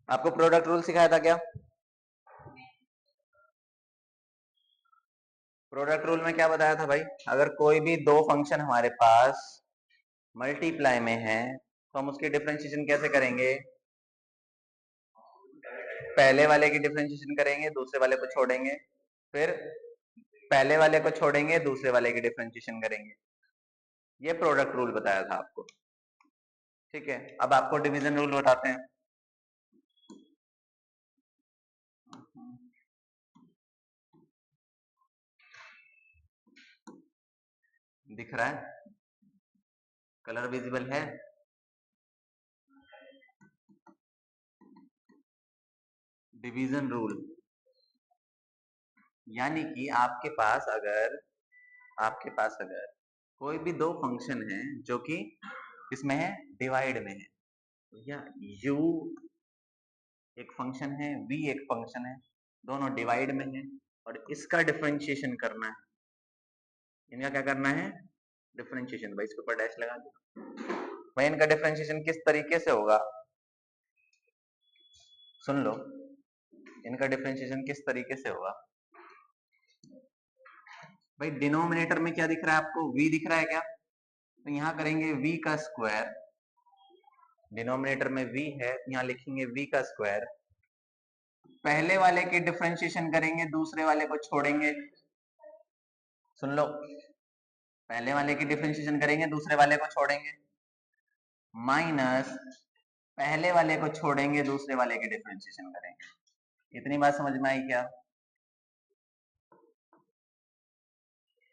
आपको product rule सिखाया था क्या? प्रोडक्ट रूल में क्या बताया था भाई? अगर कोई भी दो फंक्शन हमारे पास मल्टीप्लाई में है तो हम उसकी डिफरेंशिएशन कैसे करेंगे? पहले वाले की डिफरेंशिएशन करेंगे, दूसरे वाले को छोड़ेंगे, फिर पहले वाले को छोड़ेंगे, दूसरे वाले की डिफरेंशिएशन करेंगे। ये प्रोडक्ट रूल बताया था आपको। ठीक है, अब आपको डिवीजन रूल बताते हैं। दिख रहा है? कलर विजिबल है? डिवीजन रूल यानी कि आपके पास अगर कोई भी दो फंक्शन है जो कि इसमें है, डिवाइड में है, या u एक फंक्शन है, v एक फंक्शन है, दोनों डिवाइड में है और इसका डिफरेंशिएशन करना है। इनका क्या करना है? डिफरेंशिएशन। भाई इसके ऊपर डैश लगा दो। भाई इनका डिफरेंशिएशन किस तरीके से होगा? सुन लो, इनका डिफरेंशिएशन किस तरीके से होगा? भाई डिनोमिनेटर में क्या दिख रहा है आपको? v दिख रहा है क्या? तो यहाँ करेंगे v का स्क्वायर। डिनोमिनेटर में v है, यहाँ लिखेंगे v का स्क्वायर। पहले वाले की डिफरेंशिएशन करेंगे, दूसरे वाले को छोड़ेंगे। सुन लो, पहले वाले की डिफरेंशिएशन करेंगे, दूसरे वाले को छोड़ेंगे, माइनस पहले वाले को छोड़ेंगे, दूसरे वाले की डिफरेंशिएशन करेंगे। इतनी बात समझ में आई क्या?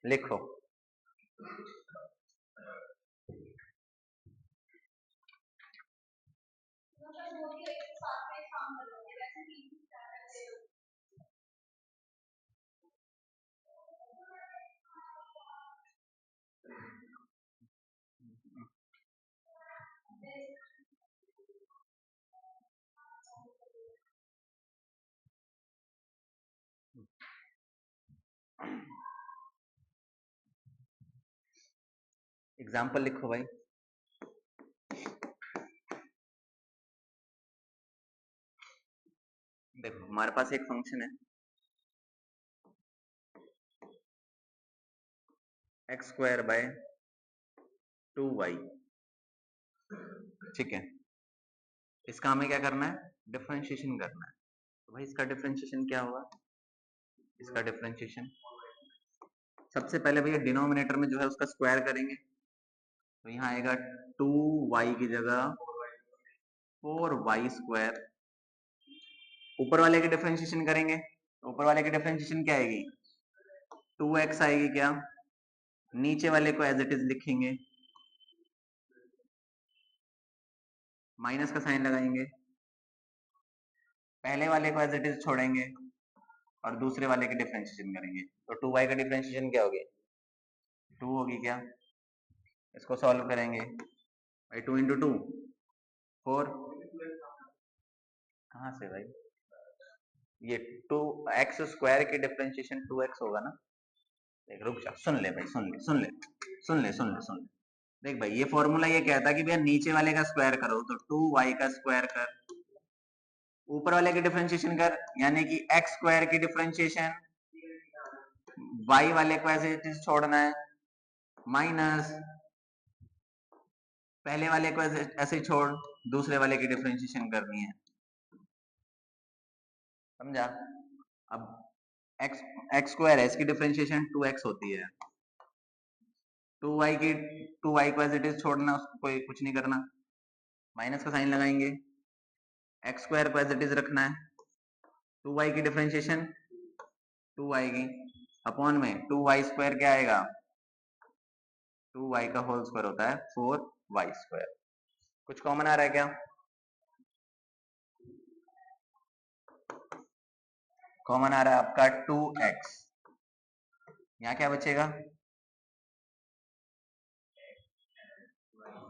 लिखो। एग्जाम्पल लिखो भाई। देखो हमारे पास एक फंक्शन है एक्स स्क्वायर बाय 2y। ठीक है, इसका हमें क्या करना है? डिफरेंशिएशन करना है। तो भाई इसका डिफरेंशिएशन क्या होगा? इसका डिफरेंशिएशन सबसे पहले भैया डिनोमिनेटर में जो है उसका स्क्वायर करेंगे, तो यहाँ आएगा 2y की जगह 4y स्क्वायर। ऊपर वाले की डिफरेंशिएशन करेंगे, ऊपर वाले की डिफरेंशिएशन क्या आएगी? 2x आएगी क्या? नीचे वाले को एज इट इज लिखेंगे, माइनस का साइन लगाएंगे, पहले वाले को एज इट इज छोड़ेंगे और दूसरे वाले की डिफरेंशिएशन करेंगे। तो 2y का डिफरेंशिएशन क्या होगी? 2 होगी क्या? इसको सॉल्व करेंगे, भाई 2 इंटू 2 4। कहाँ से भाई? ये 2x स्क्वायर की डिफरेंशिएशन 2x होगा ना? देख रुक जा, सुन ले भाई, सुन ले। देख भाई, ये फॉर्मूला ये कहता है कि भैया नीचे वाले का स्क्वायर करो, तो 2y का स्क्वायर कर, ऊपर वाले की डिफरेंशिएशन कर, यानी कि x स्क्वायर की डिफरेंशिएशन y वाले को ऐसे छोड़ना है, माइनस पहले वाले को ऐसे छोड़, दूसरे वाले की डिफरेंशिएशन करनी है। समझा? अब x स्क्वायर है, इसकी डिफरेंशिएशन 2x होती है। 2y को एज इट इज छोड़ना, उसको कोई कुछ नहीं करना, माइनस का साइन लगाएंगे, x स्क्वायर को एज इट इज रखना है, 2y की डिफरेंशिएशन 2 आएगी, अपॉन में 2y स्क्वायर क्या आएगा? 2y का होल स्क्वायर होता है 4y स्क्वायर। कुछ कॉमन आ रहा है क्या? कॉमन आ रहा है आपका 2x। यहाँ क्या बचेगा?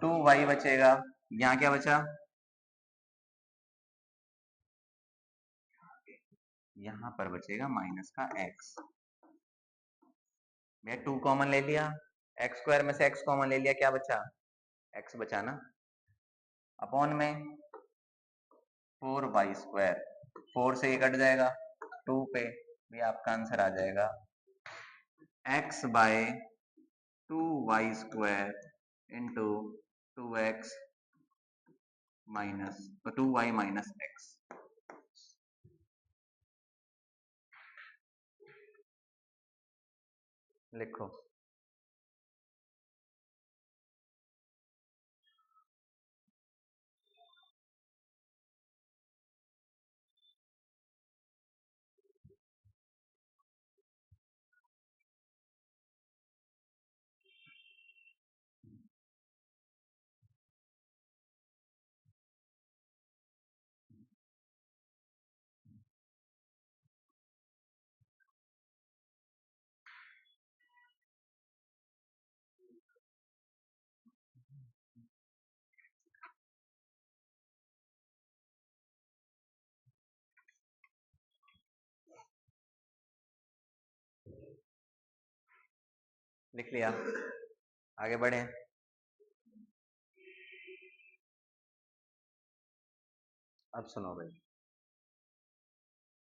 2y बचेगा। यहाँ क्या बचा? यहाँ पर बचेगा माइनस का x। मैं 2 कॉमन ले लिया, x स्क्वायर में से x कॉमन ले लिया, क्या बचा? x बचा ना। अपॉन में 4y², 4 से ये कट जाएगा 2 पे, ये आपका आंसर आ जाएगा x/2y² into 2y minus x। लिखो लिख लिया, आगे बढ़े। अब सुनो भाई,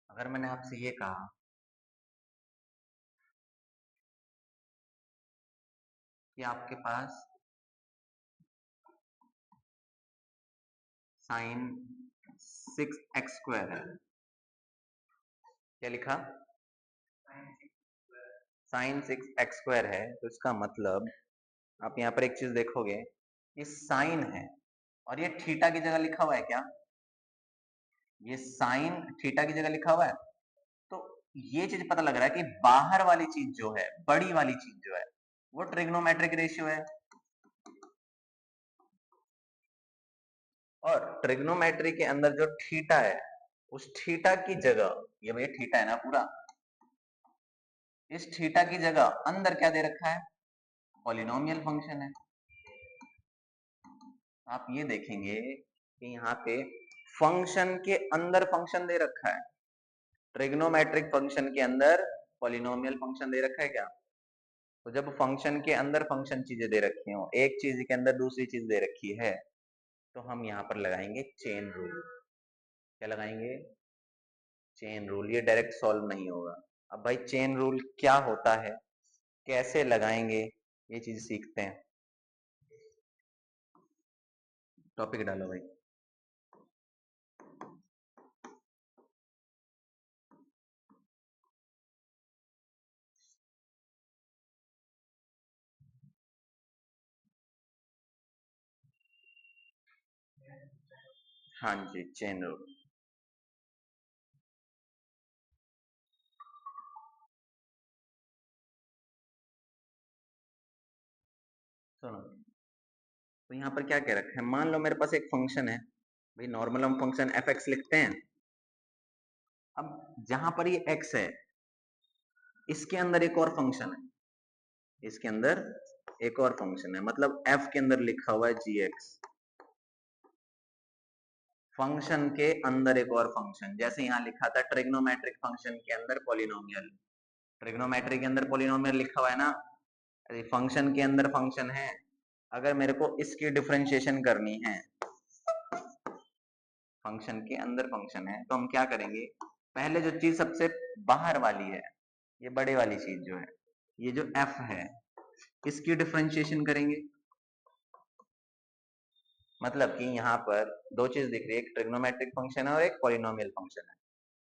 अगर मैंने आपसे ये कहा कि आपके पास sin 6x² है, क्या लिखा, sin 6x² है, तो इसका मतलब आप यहाँ पर एक चीज देखोगे, ये साइन है और ये थीटा की जगह लिखा हुआ है क्या, ये साइन थीटा की जगह लिखा हुआ है, तो ये चीज पता लग रहा है कि बाहर वाली चीज जो है, बड़ी वाली चीज जो है, वो ट्रिग्नोमेट्रिक रेशियो है। और ट्रिग्नोमेट्री के अंदर जो थीटा है, उस थीटा की जगह, ये भैया थीटा है ना पूरा, इस थीटा की जगह अंदर क्या दे रखा है, पॉलिनोमियल फंक्शन है। आप ये देखेंगे कि यहाँ पे फंक्शन के अंदर फंक्शन दे रखा है, ट्रिग्नोमेट्रिक फंक्शन के अंदर पॉलिनोमियल फंक्शन दे रखा है क्या। तो जब फंक्शन के अंदर फंक्शन चीजें दे रखी हो, एक चीज के अंदर दूसरी चीज दे रखी है, तो हम यहाँ पर लगाएंगे चेन रूल। क्या लगाएंगे, चेन रूल। ये डायरेक्ट सॉल्व नहीं होगा। अब भाई चेन रूल क्या होता है, कैसे लगाएंगे, ये चीज सीखते हैं। टॉपिक डालो भाई। हाँ जी, चेन रूल। सुनो, तो यहाँ पर क्या कह रखा है, मान लो मेरे पास एक फंक्शन है, भाई नॉर्मल हम फंक्शन f(x) लिखते हैं। अब जहां पर ये x है, इसके अंदर एक और फंक्शन है, इसके अंदर एक और फंक्शन है, मतलब f के अंदर लिखा हुआ है gx, फंक्शन के अंदर एक और फंक्शन, जैसे यहाँ लिखा था ट्रिग्नोमेट्रिक फंक्शन के अंदर पॉलिनोमियल, ट्रिग्नोमेट्री के अंदर पॉलिनोमियल लिखा हुआ है ना, फंक्शन के अंदर फंक्शन है। अगर मेरे को इसकी डिफरेंशिएशन करनी है, फंक्शन के अंदर फंक्शन है, तो हम क्या करेंगे, पहले जो चीज सबसे बाहर वाली है, ये बड़े वाली चीज जो है, ये जो f है, इसकी डिफरेंशिएशन करेंगे। मतलब कि यहाँ पर दो चीज दिख रही है, एक ट्रिग्नोमेट्रिक फंक्शन है और एक पॉलिनोमियल फंक्शन है।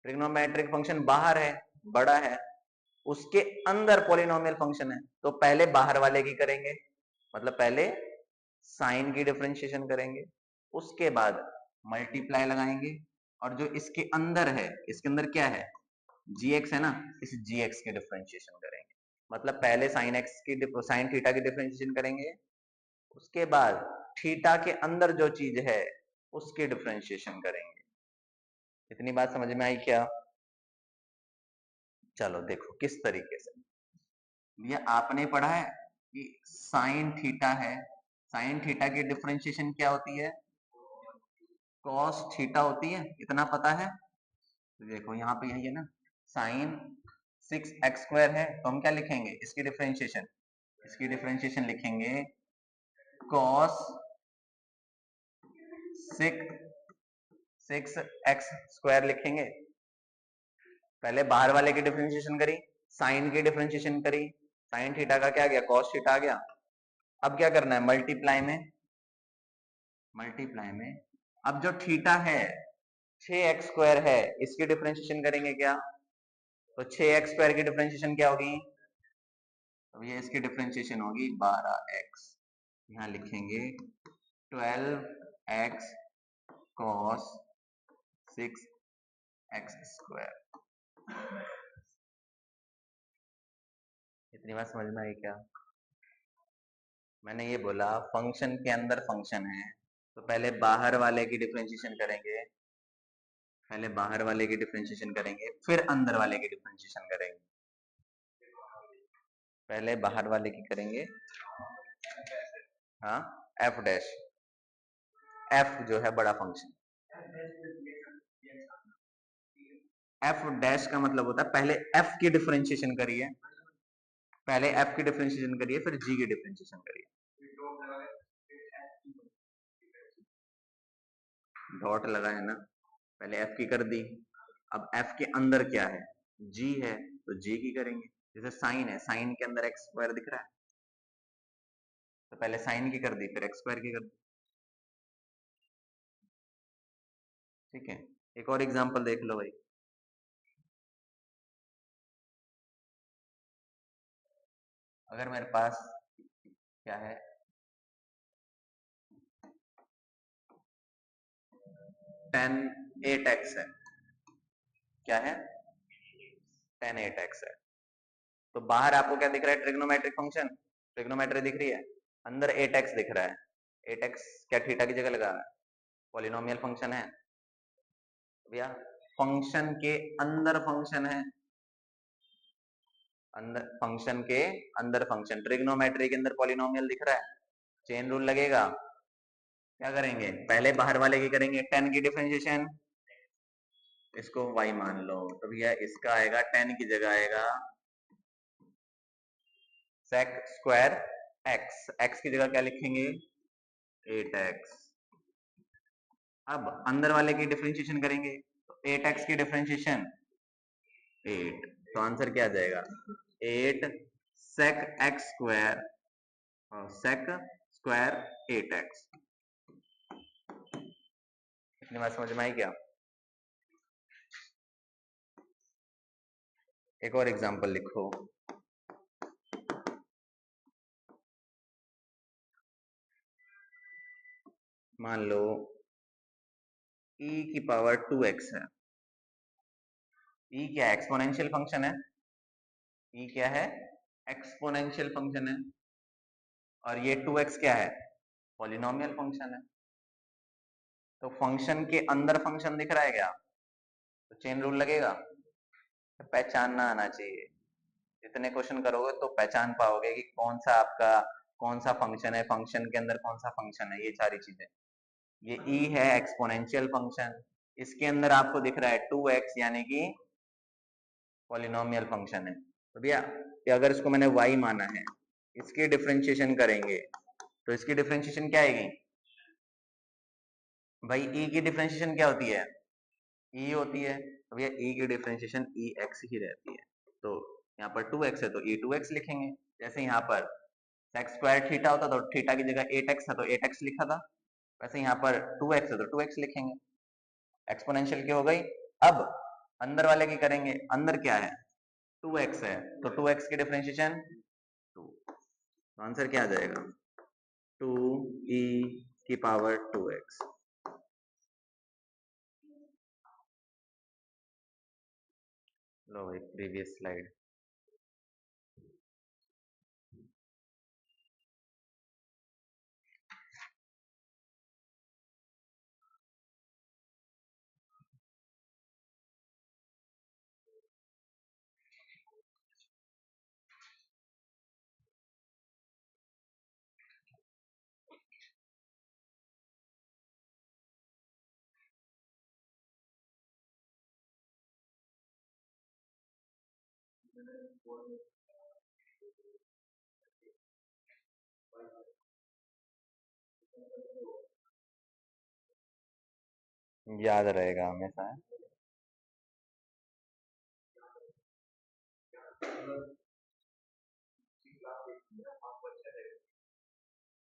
ट्रिग्नोमेट्रिक फंक्शन बाहर है, बड़ा है, उसके अंदर पॉलिनोमियल फंक्शन है, तो पहले बाहर वाले की करेंगे, मतलब पहले साइन की डिफरेंशिएशन करेंगे, उसके बाद मल्टीप्लाई लगाएंगे, और जो इसके अंदर है, इसके अंदर क्या है, gx है ना, इस gx की डिफरेंशिएशन करेंगे। मतलब पहले sin x की sin थीटा की डिफरेंशिएशन करेंगे, उसके बाद थीटा के अंदर जो चीज है उसकी डिफरेंशिएशन करेंगे। इतनी बात समझ में आई क्या। चलो देखो किस तरीके से, भैया आपने पढ़ा है कि साइन थीटा है, साइन थीटा की डिफरेंशिएशन क्या होती है, कॉस थीटा होती है, इतना पता है। तो देखो यहाँ पे यही है ना, साइन 6x² है, तो हम क्या लिखेंगे, इसकी डिफरेंशिएशन, इसकी डिफरेंशिएशन लिखेंगे cos सिक्स एक्स स्क्वायर लिखेंगे। पहले बाहर वाले की डिफरेंशिएशन करी, साइन की डिफरेंशिएशन करी, साइन थीटा का क्या आ गया, कॉस थीटा आ गया। अब क्या करना है, मल्टीप्लाई में अब जो थीटा है 6x स्क्वायर है, इसकी डिफरेंशिएशन करेंगे क्या, तो 6x स्क्वायर की डिफरेंशिएशन क्या होगी, तो ये इसकी डिफरेंशिएशन होगी 12x। यहां लिखेंगे 12x cos 6x स्क्वायर। इतनी बात समझ में आई क्या? मैंने ये बोला फंक्शन के अंदर फंक्शन है, तो पहले बाहर वाले की डिफरेंशिएशन करेंगे, फिर अंदर वाले की डिफरेंशिएशन करेंगे। पहले बाहर वाले की करेंगे, हाँ एफ डैश, एफ जो है बड़ा फंक्शन, एफ डैश का मतलब होता है पहले एफ की डिफरेंशिएशन करिए, फिर जी की डिफरेंशिएशन करिए। डॉट लगा है ना, पहले एफ की कर दी, अब एफ के अंदर क्या है, जी है, तो जी की करेंगे। जैसे साइन है, साइन के अंदर एक्स स्क्वायर दिख रहा है, तो पहले साइन की कर दी, फिर एक्स स्क्वायर की कर दी। ठीक है, एक और एग्जांपल देख लो भाई। अगर मेरे पास क्या है, 10 8x है, क्या है 10 8x है, तो बाहर आपको क्या दिख रहा है, ट्रिग्नोमेट्रिक फंक्शन, ट्रिग्नोमेट्री दिख रही है, अंदर 8x दिख रहा है। 8x क्या थीटा की जगह लगा है, पॉलिनोमियल फंक्शन है भैया, फंक्शन के अंदर फंक्शन है, अंदर फंक्शन के अंदर फंक्शन, ट्रिग्नोमेट्री के अंदर पॉलिनोमियल दिख रहा है, चेन रूल लगेगा। क्या करेंगे, पहले बाहर वाले की करेंगे 10 की डिफरेंशिएशन, इसको y मान लो, तो भैया इसका आएगा 10 की जगह आएगा sec स्क्वायर x, x की जगह क्या लिखेंगे 8x। अब अंदर वाले की डिफरेंशिएशन करेंगे, तो 8x की डिफरेंशिएशन 8, तो आंसर क्या आ जाएगा 8 sec x square, sec square 8x। इतनी बात समझ में आई क्या? एक और एग्जांपल लिखो, मान लो e की पावर 2x है, e क्या है, एक्सपोनेंशियल फंक्शन है, e क्या है, एक्सपोनेंशियल फंक्शन है, और ये 2x क्या है, पॉलिनोमियल फंक्शन है। तो फंक्शन के अंदर फंक्शन दिख रहा है क्या, तो चेन रूल लगेगा, तो पहचानना आना चाहिए। जितने क्वेश्चन करोगे तो पहचान पाओगे कि कौन सा आपका कौन सा फंक्शन है, फंक्शन के अंदर कौन सा फंक्शन है, ये सारी चीजें। ये e है एक्सपोनेंशियल फंक्शन, इसके अंदर आपको दिख रहा है 2x यानी कि पॉलिनोमियल फंक्शन है। तो भैया अगर इसको मैंने y माना है, इसकी डिफरेंशिएशन करेंगे, तो इसकी डिफरेंशिएशन क्या आएगी भाई, e की डिफरेंशिएशन क्या होती है, e होती है, तो भैया e की डिफरेंशिएशन ex ही रहती है। तो यहाँ पर 2x है तो e 2x लिखेंगे। जैसे यहाँ पर sec स्क्वायर थीटा होता तो थीटा की जगह 8x था तो 8x लिखा था, वैसे यहाँ पर 2x है तो 2x लिखेंगे। एक्सपोनेंशियल की हो गई। अब अंदर वाले की करेंगे, अंदर क्या है 2x है, तो 2x की डिफरेंशिएशन 2, तो आंसर क्या आ जाएगा 2e की पावर 2x। लो भाई प्रीवियस स्लाइड। याद रहेगा हमेशा।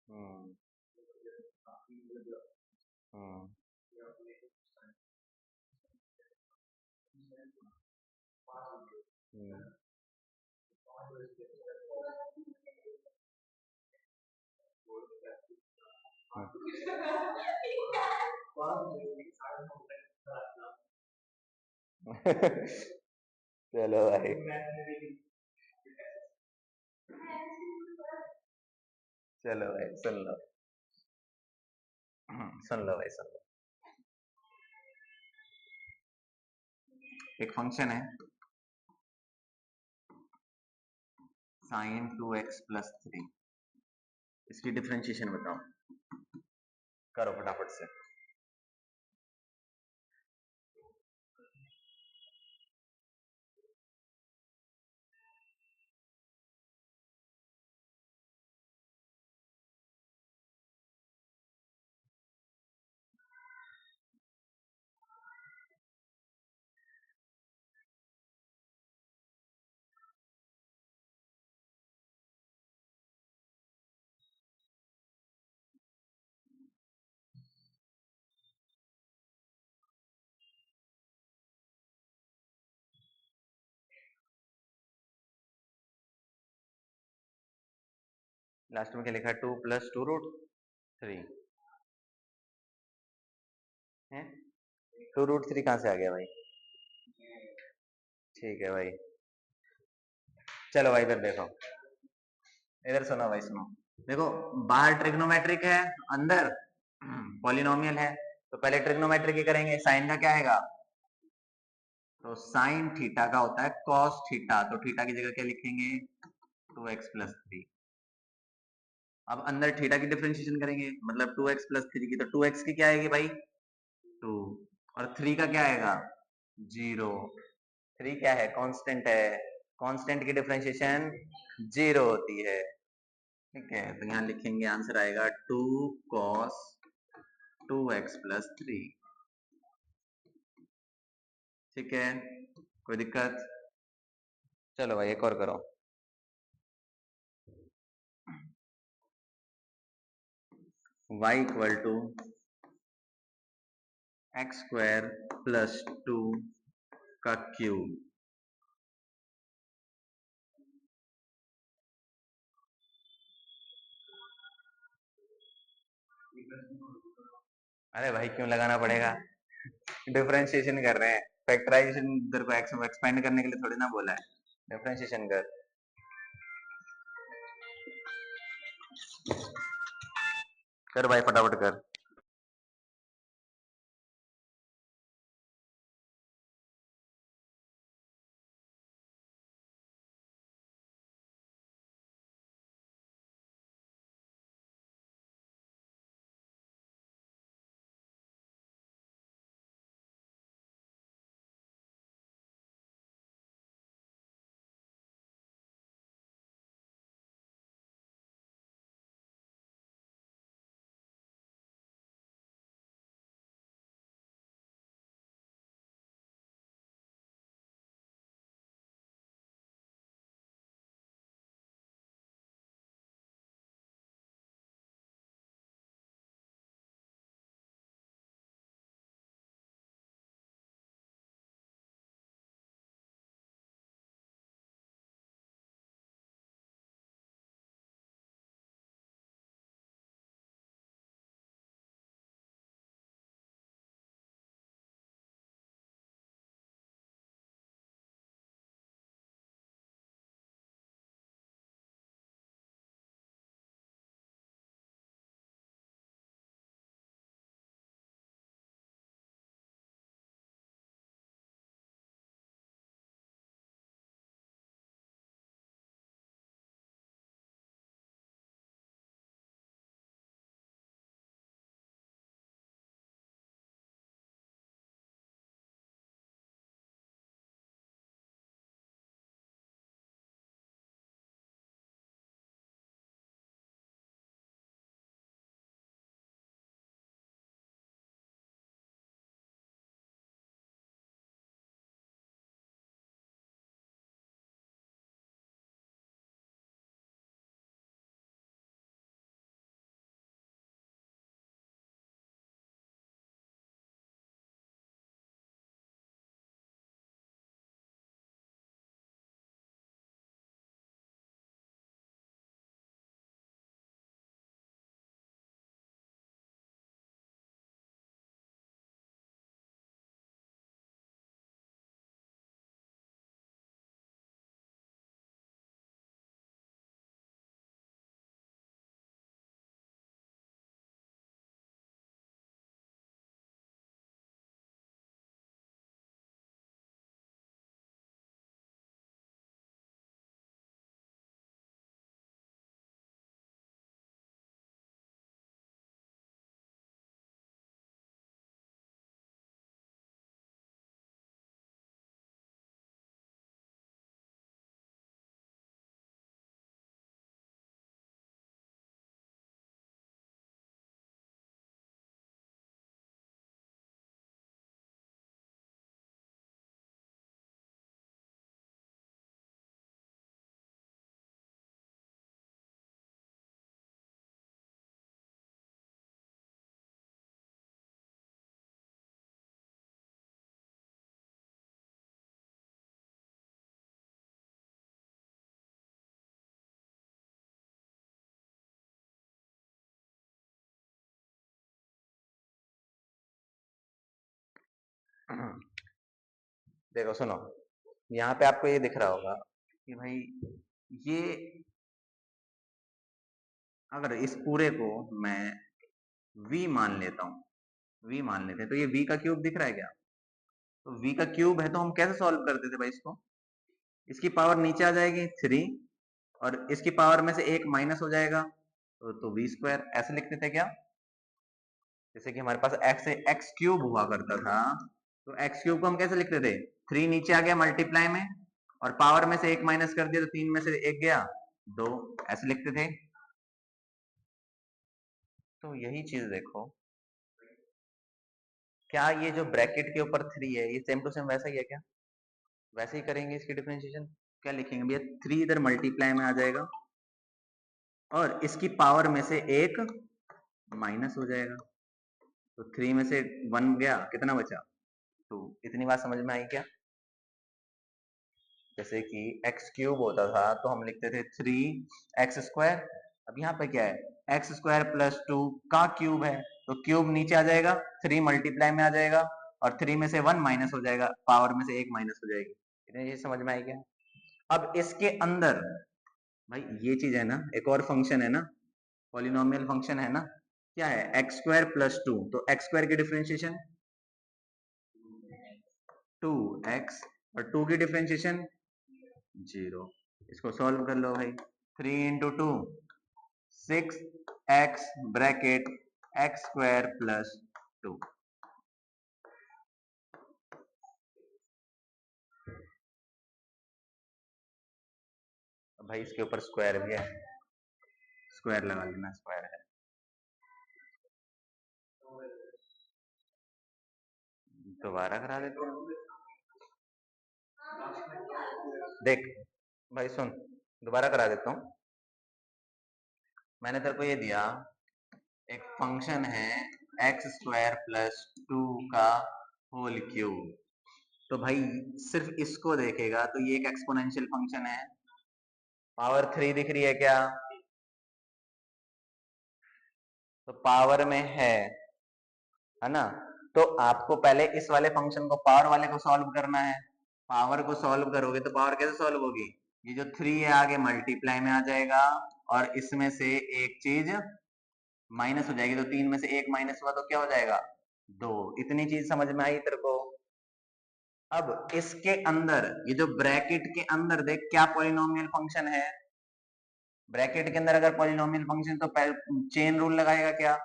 हम्म। हम्म। हम्म। चलो भाई। चलो भाई सुन लो। सुन लो भाई सुन लो। एक फंक्शन है sin 2x + 3, इसकी डिफरेंशिएशन बताओ, करो फटाफट से। लास्ट में क्या लिखा है? 2 + 2√3 है। 2√3 कहाँ से आ गया भाई? ठीक है भाई। चलो भाई इधर देखो, इधर सुनो भाई सुनो। देखो बाहर ट्रिग्नोमेट्रिक है, अंदर पॉलिनोमियल है, तो पहले ट्रिग्नोमेट्रिक ही करेंगे। साइन का क्या आएगा? तो साइन थीटा का होता है कॉस थीटा, तो थीटा की जगह क्या लिखेंगे? 2x + 3। अब अंदर थीटा की डिफरेंशिएशन करेंगे, मतलब 2x + 3 की, तो 2x की क्या आएगी भाई? 2, और 3 का क्या आएगा? 0। 3 क्या है? कांस्टेंट है, कांस्टेंट की डिफरेंशिएशन 0 होती है। ठीक है, तो यहाँ लिखेंगे, आंसर आएगा 2 cos 2x + 3। ठीक है, कोई दिक्कत? चलो भाई एक और करो। y = x² + 2 का क्यूब। अरे भाई क्यों लगाना पड़ेगा? डिफरेंशिएशन कर रहे हैं, फैक्टराइजेशन इधर को एक्सपेंड करने के लिए थोड़ी ना बोला है। डिफरेंशिएशन कर भाई, फटाफट कर। देखो सुनो, यहाँ पे आपको ये दिख रहा होगा कि भाई ये अगर इस पूरे को मैं v मान लेता हूँ, v मान लेते हैं, तो ये v का क्यूब दिख रहा है क्या? तो v का क्यूब है तो हम कैसे सॉल्व करते थे भाई इसको? इसकी पावर नीचे आ जाएगी 3 और इसकी पावर में से एक माइनस हो जाएगा तो v स्क्वायर ऐसे लिखते थे क्या? जैसे कि हमारे पास एक्स क्यूब हुआ करता था, तो एक्स क्यूब को हम कैसे लिखते थे? 3 नीचे आ गया मल्टीप्लाई में और पावर में से एक माइनस कर दिया तो 3 में से एक गया 2, ऐसे लिखते थे। तो यही चीज देखो, क्या ये जो ब्रैकेट के ऊपर 3 है ये सेम टू सेम वैसा ही है क्या? वैसे ही करेंगे इसकी डिफरेंशिएशन। क्या लिखेंगे भैया? 3 इधर मल्टीप्लाई में आ जाएगा और इसकी पावर में से एक माइनस हो जाएगा, तो 3 में से 1 गया, कितना बचा? 2। इतनी बात समझ में आई क्या? जैसे कि एक्स क्यूब होता था तो हम लिखते थे 3x स्क्वायर, अब यहाँ पे क्या है? एक्स स्क्वायर प्लस 2 का क्यूब है, तो क्यूब नीचे आ जाएगा, 3 मल्टीप्लाई में आ जाएगा और 3 में से 1 माइनस हो जाएगा, पावर में से एक माइनस हो जाएगी। इतनी चीज समझ में आई क्या? अब इसके अंदर भाई ये चीज है ना, एक और फंक्शन है ना, पॉलिनोमियल फंक्शन है ना, क्या है? एक्स स्क्वायर प्लस 2, तो एक्स स्क्वायर की डिफरेंशिएशन 2x और 2 की डिफरेंशिएशन 0। इसको सॉल्व कर लो भाई, 3 into 2 6x bracket x square plus 2। भाई इसके ऊपर स्क्वायर भी है, स्क्वायर लगा लेना, स्क्वायर है। दोबारा करा देते हैं, देख भाई सुन, दोबारा करा देता हूँ। मैंने तेरे को ये दिया, एक फंक्शन है एक्स स्क्वायर प्लस 2 का होल क्यूब, तो भाई सिर्फ इसको देखेगा तो ये एक एक्सपोनेंशियल फंक्शन है, पावर 3 दिख रही है क्या? तो पावर में है ना? तो आपको पहले इस वाले फंक्शन को, पावर वाले को सॉल्व करना है। पावर को सॉल्व करोगे तो पावर कैसे सॉल्व होगी? ये जो 3 है आगे मल्टीप्लाई में आ जाएगा और इसमें से एक चीज माइनस हो जाएगी, तो 3 में से एक माइनस हुआ तो क्या हो जाएगा? 2। इतनी चीज समझ में आई तेरे को? अब इसके अंदर ये जो ब्रैकेट के अंदर देख क्या पॉलिनोमियल फंक्शन है, ब्रैकेट के अंदर अगर पॉलिनोमियल फंक्शन तो चेन रूल लगाएगा क्या?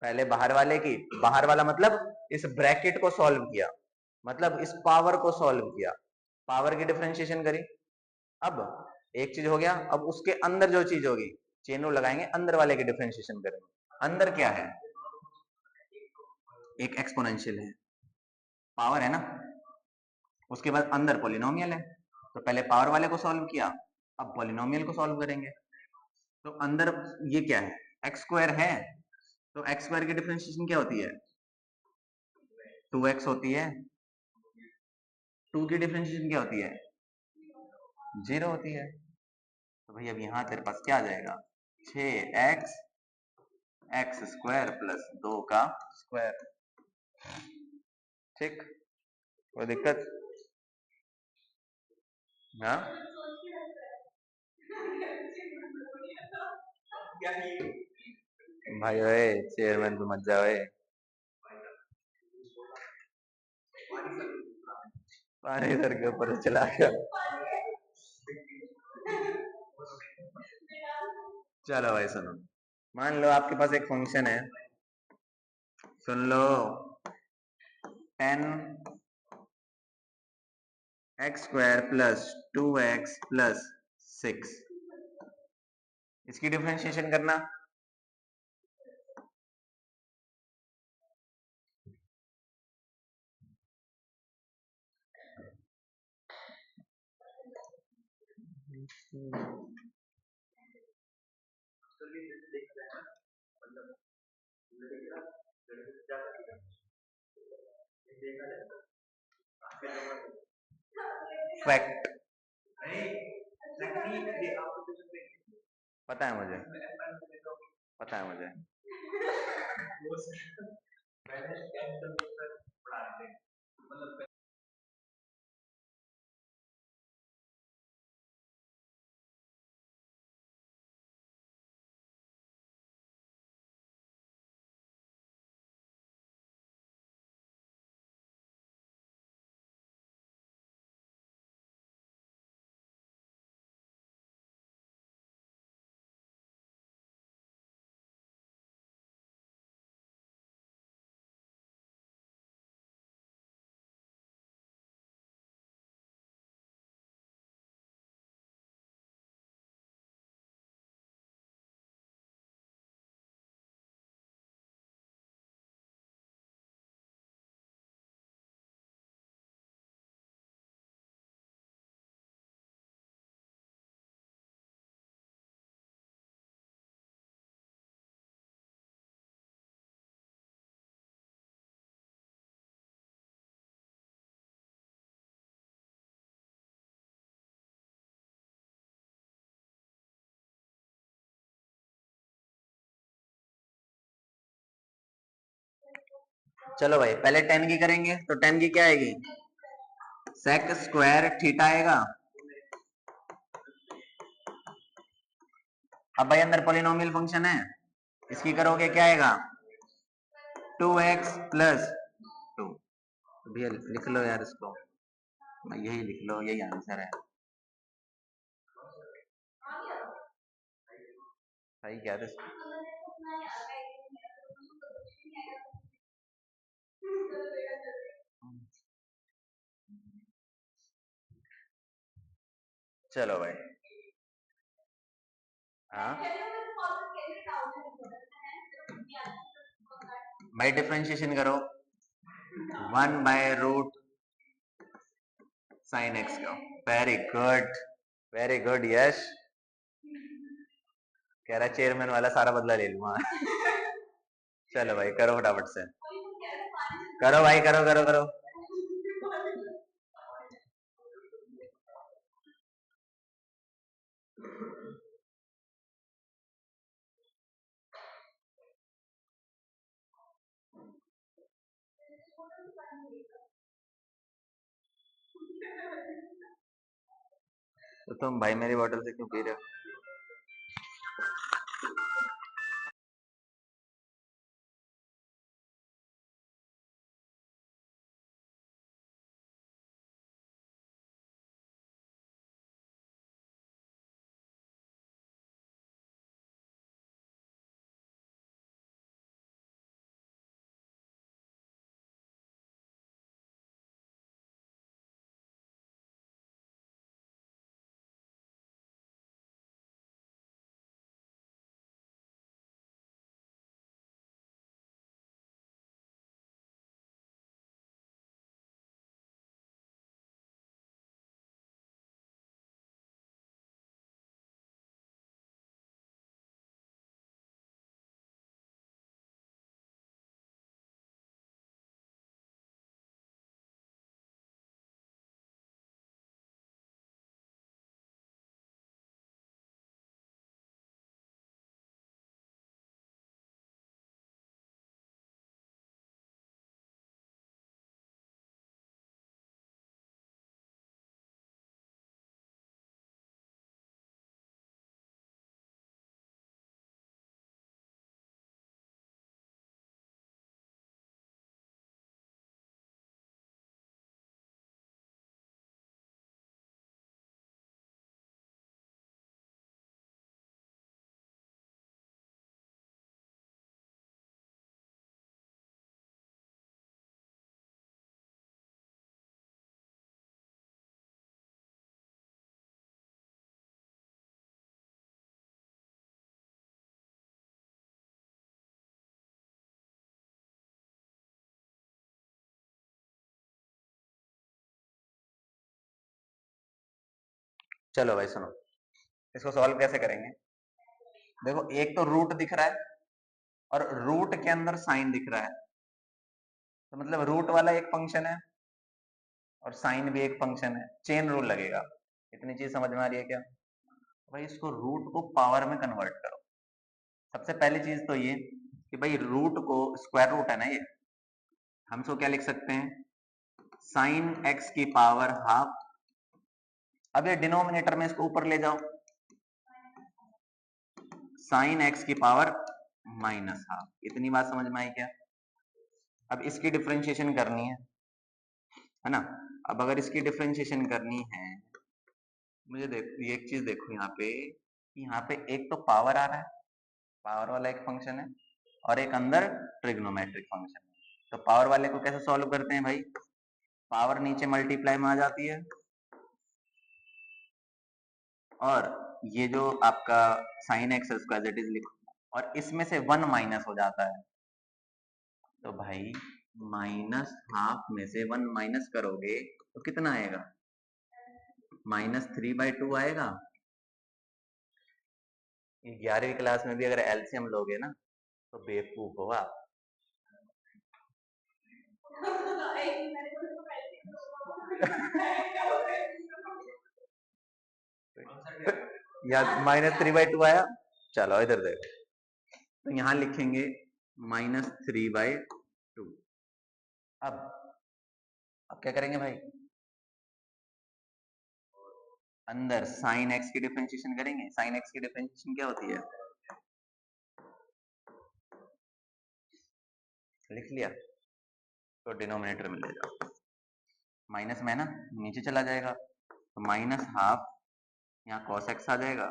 पहले बाहर वाले की, बाहर वाला मतलब इस ब्रैकेट को सॉल्व किया, मतलब इस पावर को सॉल्व किया, पावर की डिफरेंशिएशन करी। अब एक चीज हो गया, अब उसके अंदर जो चीज होगी चेन रूल लगाएंगे, अंदर वाले की डिफरेंशिएशन करेंगे। अंदर क्या है? एक एक्सपोनेंशियल है, पावर है ना, उसके बाद अंदर पॉलिनोमियल है, तो पहले पावर वाले को सॉल्व किया, अब पॉलिनोमियल को सॉल्व करेंगे। तो अंदर ये क्या है? एक्स स्क्वायर है, तो एक्स स्क्वायर की डिफरेंशिएशन क्या होती है? 2x होती है। 2 की डिफरेंशिएशन क्या होती है? 0 होती है। तो भाई अब यहाँ तेरे पास क्या आ जाएगा? 6x एक्स स्क्वायर प्लस 2 का स्क्वायर। ठीक, कोई दिक्कत? हाँ भाई, ओए चेयरमैन पे मत जाओ। पानी सर के ऊपर चला गया। चलो भाई सुनो, मान लो आपके पास एक फंक्शन है, सुन लो, 10 x square plus 2x plus 6, इसकी डिफरेंशिएशन करना। फैक्ट पता है मुझे, पता है मुझे। चलो भाई पहले 10 की करेंगे, तो 10 की क्या आएगी, सेक स्क्वायर थीटा आएगा। अब भाई अंदर पॉलिनोमियल फंक्शन है, इसकी करोगे क्या आएगा, 2x प्लस 2। भैया लिख लो यार इसको, यही लिख लो, यही आंसर है। सही क्या था? चलो भाई, हाँ भाई डिफरेंशिएशन करो, 1/रूट साइन एक्स का। वेरी गुड, वेरी गुड यश। कह रहा चेयरमैन वाला सारा बदला ले लूंगा। चलो भाई करो फटाफट से, करो भाई, करो करो करो। तो तुम भाई मेरी बोतल से क्यों पी रहे हो? चलो भाई सुनो, इसको सॉल्व कैसे करेंगे। देखो एक तो रूट दिख रहा है और रूट के अंदर साइन दिख रहा है, तो मतलब रूट वाला एक फंक्शन है और साइन भी एक फंक्शन है, चेन रूल लगेगा। इतनी चीज समझ में आ रही है क्या। भाई इसको रूट को पावर में कन्वर्ट करो। सबसे पहली चीज तो ये कि भाई रूट को, स्क्वायर रूट है ना ये, हम इसको क्या लिख सकते हैं, साइन एक्स की पावर हाफ। अब ये डिनोमिनेटर में इसको ऊपर ले जाओ, साइन एक्स की पावर माइनस हाफ। इतनी बात समझ में आई क्या। अब इसकी डिफरेंशिएशन करनी है ना। अब अगर इसकी डिफरेंशिएशन करनी है, मुझे देखो ये एक चीज देखो यहाँ पे, यहाँ पे एक तो पावर आ रहा है, पावर वाला एक फंक्शन है, और एक अंदर ट्रिग्नोमेट्रिक फंक्शन है। तो पावर वाले को कैसे सॉल्व करते हैं भाई, पावर नीचे मल्टीप्लाई में आ जाती है, और ये जो आपका sine x square it is लिखो, और इसमें से 1 माइनस हो जाता है। तो भाई माइनस हाफ में से 1 माइनस करोगे तो कितना आएगा, -3/2 आएगा। 11वीं क्लास में भी अगर एलसीएम लोगे ना तो बेवकूफ हो आप। या -3/2 आया। चलो इधर देखो, तो यहाँ लिखेंगे -3/2। अब क्या करेंगे भाई, अंदर साइन एक्स की डिफरेंशिएशन करेंगे। साइन एक्स की डिफरेंशिएशन क्या होती है, लिख लिया, तो डिनोमिनेटर में ले जाओ, माइनस में ना नीचे चला जाएगा, तो माइनस हाफ, यहाँ कॉस एक्स आ जाएगा,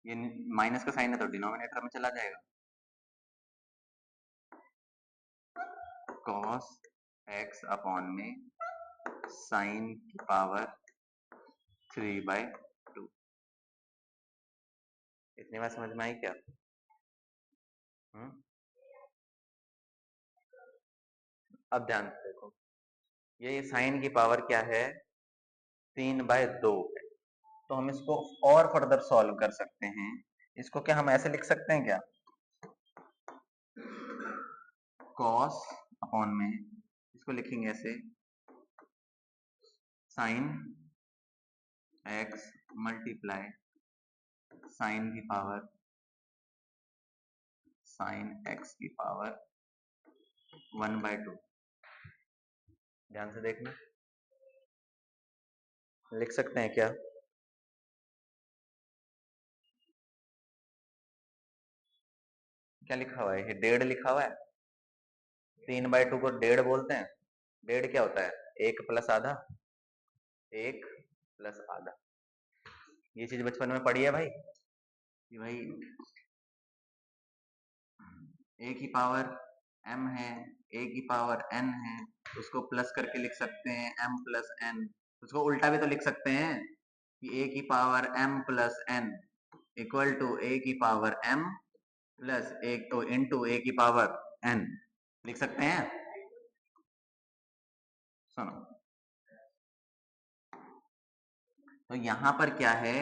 ये माइनस का साइन है तो डिनोमिनेटर में चला जाएगा, कॉस एक्स अपॉन में साइन की पावर 3/2। इतनी बात समझ में आई क्या? अब ध्यान से देखो, ये साइन की पावर क्या है, 3/2 है, तो हम इसको और फर्दर सॉल्व कर सकते हैं। इसको क्या हम ऐसे लिख सकते हैं क्या, कॉस अपॉन में, इसको लिखेंगे ऐसे, साइन एक्स मल्टीप्लाई साइन की पावर साइन एक्स की पावर 1/2। ध्यान से देखना, लिख सकते हैं क्या, क्या लिखा हुआ है, ये 1.5 लिखा हुआ है, 3/2 को 1.5 बोलते हैं। 1.5 क्या होता है, 1 प्लस आधा, 1 प्लस आधा। ये चीज बचपन में पढ़ी है भाई, कि भाई a की पावर m है, a की पावर n है, उसको प्लस करके लिख सकते हैं m प्लस n। उसको उल्टा भी तो लिख सकते हैं कि a की power m plus n equal to a की पावर m प्लस एक तो इंटू a की पावर n, लिख सकते हैं। सुनो, तो यहां पर क्या है,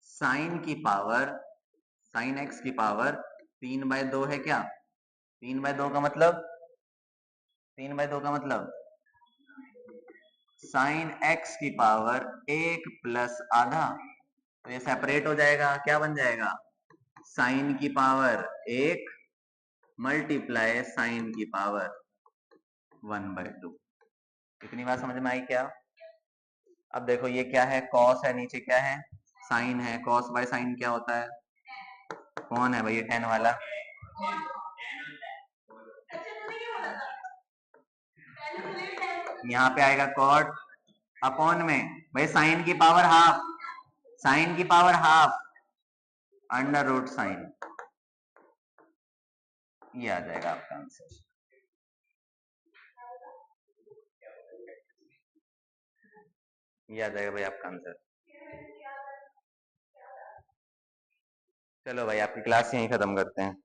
साइन की पावर, साइन एक्स की पावर 3/2 है क्या, 3/2 का मतलब, 3/2 का मतलब साइन एक्स की पावर 1 प्लस आधा, तो ये सेपरेट हो जाएगा, क्या बन जाएगा, साइन की पावर 1 मल्टीप्लाई साइन की पावर 1/2। इतनी बात समझ में आई क्या? अब देखो ये क्या है, कॉस है, नीचे क्या है, साइन है, कॉस बाय साइन क्या होता है, कौन है भाई ये 10 वाला, यहाँ पे आएगा कॉट अपॉन में भाई साइन की पावर हाफ, साइन की power half under root sine, ये आ जाएगा आपका आंसर। ये आ जाएगा भाई आपका आंसर। चलो भाई आपकी क्लास यहीं खत्म करते हैं।